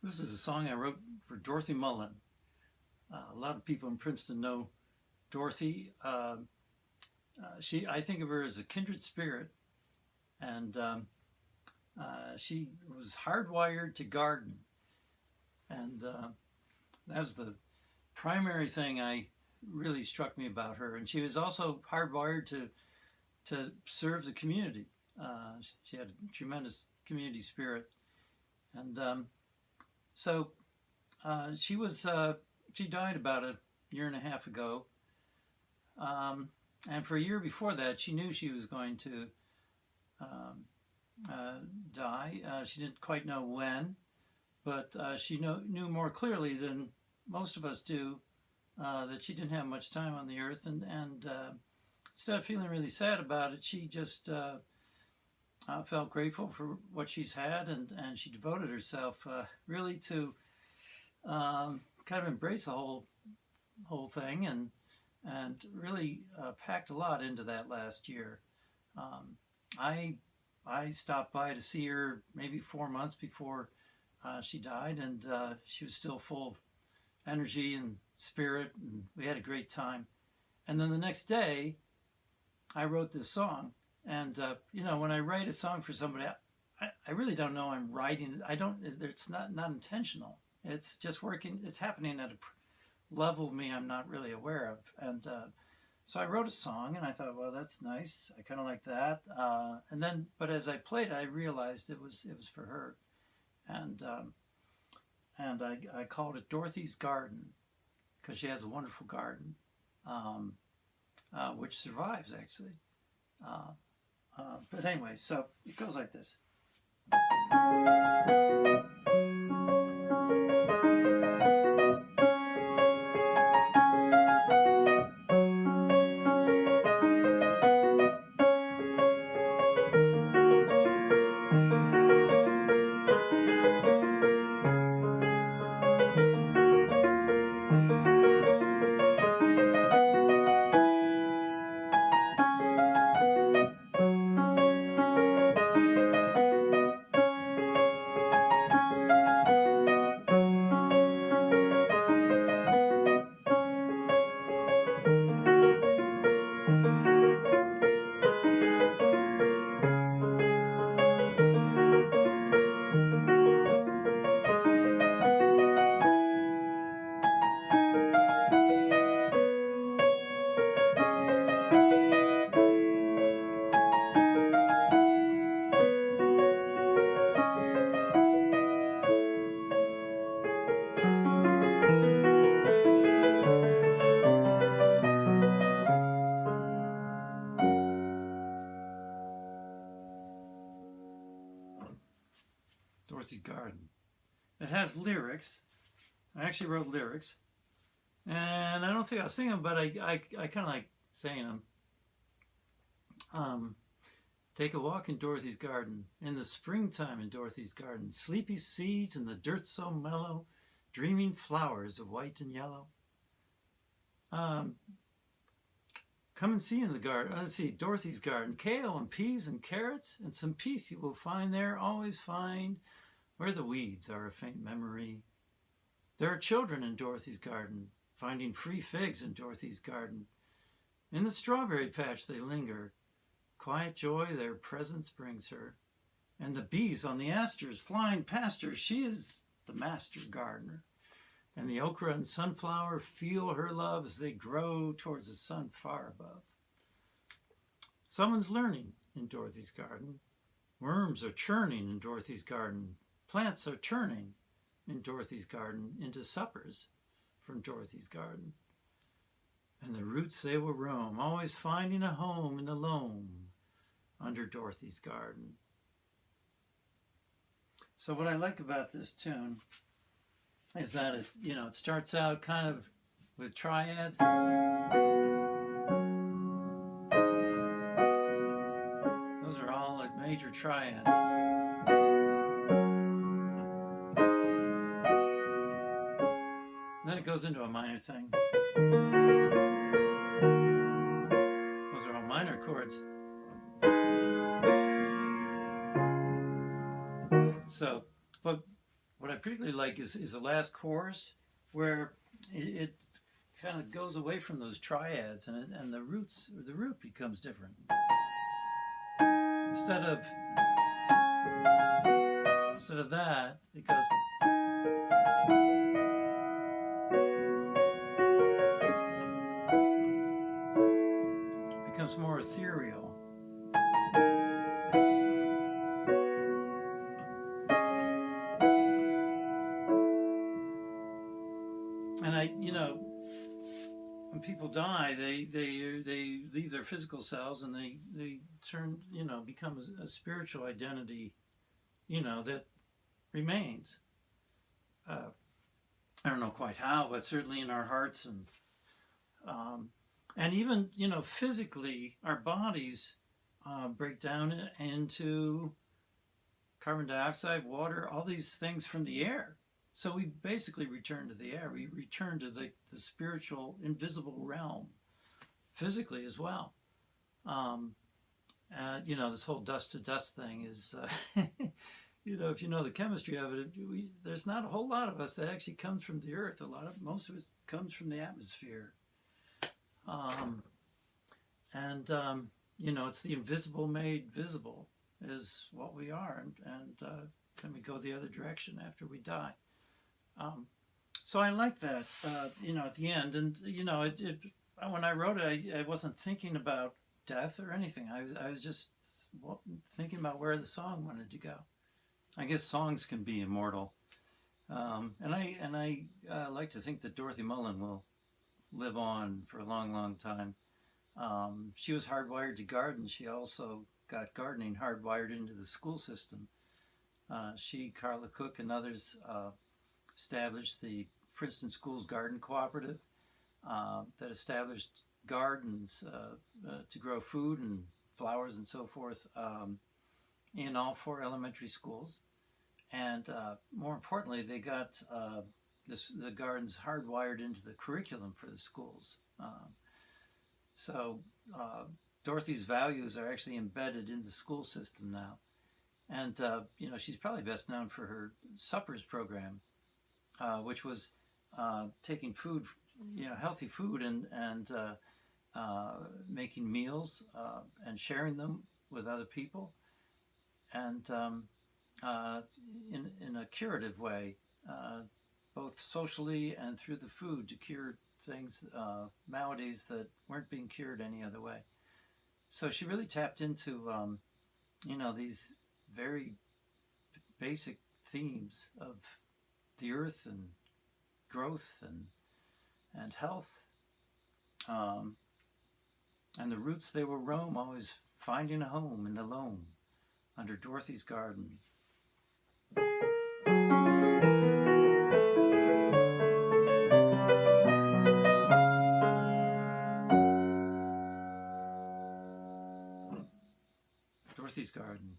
This is a song I wrote for Dorothy Mullen. A lot of people in Princeton know Dorothy. I think of her as a kindred spirit, and she was hardwired to garden, and that was the primary thing I really struck me about her. And she was also hardwired to serve the community. She had a tremendous community spirit, and so she died about a year and a half ago, and for a year before that, she knew she was going to die. She didn't quite know when, but she knew more clearly than most of us do that she didn't have much time on the earth, and instead of feeling really sad about it, she just felt grateful for what she's had, and she devoted herself really to kind of embrace the whole thing, and really packed a lot into that last year. I stopped by to see her maybe 4 months before she died, and she was still full of energy and spirit, and we had a great time. And then the next day, I wrote this song. And when I write a song for somebody, I really don't know I'm writing it. It's not intentional. It's just working. It's happening at a level of me I'm not really aware of. And so I wrote a song, and I thought, well, that's nice. I kind of like that. But as I played it, I realized it was for her, and I called it Dorothy's Garden, because she has a wonderful garden, which survives actually. But anyway, so it goes like this. Dorothy's Garden. It has lyrics. I actually wrote lyrics, and I don't think I'll sing them, but I kind of like saying them. Take a walk in Dorothy's garden, in the springtime in Dorothy's garden. Sleepy seeds and the dirt so mellow, dreaming flowers of white and yellow. Come and see in the garden. Let's see, Dorothy's garden. Kale and peas and carrots, and some peace you will find there, always find, where the weeds are a faint memory. There are children in Dorothy's garden, finding free figs in Dorothy's garden. In the strawberry patch they linger. Quiet joy their presence brings her. And the bees on the asters flying past her. She is the master gardener. And the okra and sunflower feel her love as they grow towards the sun far above. Someone's learning in Dorothy's garden. Worms are churning in Dorothy's garden. Plants are turning in Dorothy's garden into suppers from Dorothy's garden. And the roots they will roam, always finding a home in the loam under Dorothy's garden. So what I like about this tune is that it starts out kind of with triads. Those are all like major triads. Then it goes into a minor thing. Those are all minor chords. So, but what I particularly like is the last chorus, where it kind of goes away from those triads, and the root becomes different. Instead of that, it goes. It becomes more ethereal. And when people die, they leave their physical selves and they turn, become a spiritual identity, that remains. I don't know quite how, but certainly in our hearts, and even, physically, our bodies break down into carbon dioxide, water, all these things from the air. So we basically return to the air. We return to the spiritual, invisible realm, physically as well. This whole dust to dust thing is, if you know the chemistry of it, there's not a whole lot of us that actually comes from the earth. Most of it comes from the atmosphere. It's the invisible made visible is what we are, and then we go the other direction after we die. So I like that, at the end, and when I wrote it, I wasn't thinking about death or anything. I was just thinking about where the song wanted to go. I guess songs can be immortal, and I like to think that Dorothy Mullen will live on for a long, long time. She was hardwired to garden. She also got gardening hardwired into the school system. She, Karla Cook, and others established the Princeton Schools Garden Cooperative that established gardens to grow food and flowers and so forth in all 4 elementary schools. And more importantly, they got the gardens hardwired into the curriculum for the schools. So Dorothy's values are actually embedded in the school system now. And, she's probably best known for her suppers program, which was taking food, healthy food and making meals and sharing them with other people, and in a curative way, both socially and through the food, to cure things, maladies that weren't being cured any other way. So she really tapped into, these very basic themes of the earth and growth and health, and the roots they will roam, always finding a home in the loam under Dorothy's garden. Dorothy's garden.